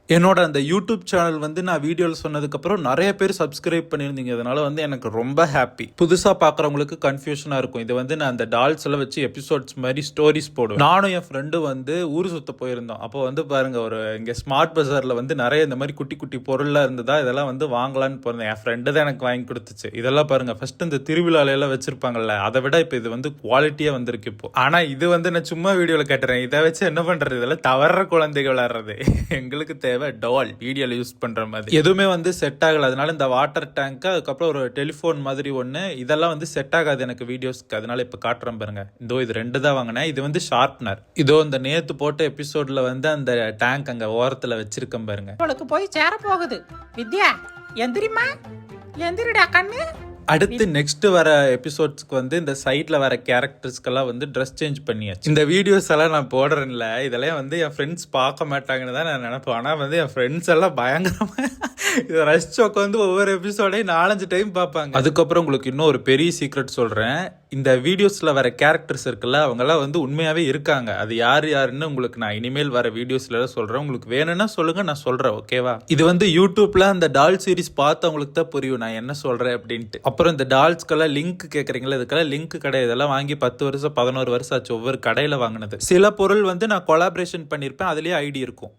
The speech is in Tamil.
என்னோட அந்த யூடியூப் சேனல் வந்து நான் வீடியோவில் சொன்னதுக்கப்புறம் நிறைய பேர் சப்ஸ்கிரைப் பண்ணியிருந்தீங்க. அதனால வந்து எனக்கு ரொம்ப ஹாப்பி. புதுசாக பார்க்குறவங்களுக்கு கன்ஃபியூஷனாக இருக்கும். இது வந்து நான் அந்த டால்ஸ் எல்லாம் வச்சு எபிசோட்ஸ் மாதிரி ஸ்டோரிஸ் போடுவேன். நானும் என் ஃப்ரெண்டு வந்து ஊர் சுத்த போயிருந்தோம். அப்போ வந்து பாருங்க, ஒரு இங்கே ஸ்மார்ட் பஜாரில் வந்து நிறைய இந்த மாதிரி குட்டி குட்டி பொருளாக இருந்ததா, இதெல்லாம் வந்து வாங்கலான்னு போயிருந்தேன். என் ஃப்ரெண்டு தான் எனக்கு வாங்கி கொடுத்துச்சு. இதெல்லாம் பாருங்க, ஃபர்ஸ்ட் இந்த திருவிழாலையெல்லாம் வச்சிருப்பாங்கல்ல, அதை விட இப்போ இது வந்து குவாலிட்டியாக வந்திருக்கு இப்போ. ஆனால் இது வந்து நான் சும்மா வீடியோவில் கேட்டுறேன். இதை வச்சு என்ன பண்ணுறது? இதெல்லாம் தவற குழந்தைகள் விளாடுறது. எங்களுக்கு தேவை டால் வீடியோல யூஸ் பண்ற மாதிரி. எதுவுமே வந்து செட் ஆகல. அதனால இந்த வாட்டர் டேங்க், அதுக்கப்புறம் ஒரு டெலிஃபோன் மாதிரி ஒன்று, இதெல்லாம் வந்து செட் ஆகாது எனக்கு வீடியோஸ்க்கு. அதனால இப்போ காட்டுறேன் பாருங்க. இதோ இது 2 தான் வாங்கினேன். இது வந்து ஷார்ப்னர். இதோ இந்த நேத்து போட்ட எபிசோட்ல வந்து அந்த டேங்க் அங்க ஓரத்துல வச்சிருக்கேன் பாருங்க. உங்களுக்கு போய் சேர போகுது. வித்யா எந்திரிமா, எந்திரிடா கண்ணு. அடுத்து நெக்ஸ்ட் வர எபிசோட்ஸ்க்கு வந்து இந்த சைட்ல வர கேரக்டர்ஸ்க்கெல்லாம் வந்து ட்ரெஸ் சேஞ்ச் பண்ணியாச்சு. இந்த வீடியோஸ் எல்லாம் நான் போடுறேன்ல, இதெல்லாம் வந்து என் ஃப்ரெண்ட்ஸ் பார்க்க மாட்டாங்கன்னு தான் நான் நினைப்பேன். ஆனால் வந்து என் ஃப்ரெண்ட்ஸ் எல்லாம் பயங்கரமா இதை ரசிச்சு உட்காந்து ஒவ்வொரு எபிசோடையும் 4-5 டைம் பார்ப்பாங்க. அதுக்கப்புறம் உங்களுக்கு இன்னும் ஒரு பெரிய சீக்ரெட் சொல்றேன். இந்த வீடியோஸ்ல வர கேரக்டர்ஸ் இருக்குல்ல, அவங்கெல்லாம் வந்து உண்மையாவே இருக்காங்க. அது யார் யாருன்னு உங்களுக்கு நான் இனிமேல் வர வீடியோஸ்ல சொல்றேன். உங்களுக்கு வேணும்னா சொல்லுங்க, நான் சொல்றேன். ஓகேவா? இது வந்து யூடியூப்ல அந்த டால் சீரிஸ் பார்த்து அவங்களுக்கு தான் புரியும் நான் என்ன சொல்றேன் அப்படின்ட்டு. அப்புறம் இந்த டால்ஸ்க்கெல்லாம் லிங்க் கேட்குறீங்களா, இதுக்கெல்லாம் லிங்க் கிடையாது. இதெல்லாம் வாங்கி 10 வருஷம் 11 வருஷம் ஆச்சு ஒவ்வொரு கடையில் வாங்கினது. சில பொருள் வந்து நான் கொலாபரேஷன் பண்ணியிருப்பேன், அதுலேயே ஐடி இருக்கும்.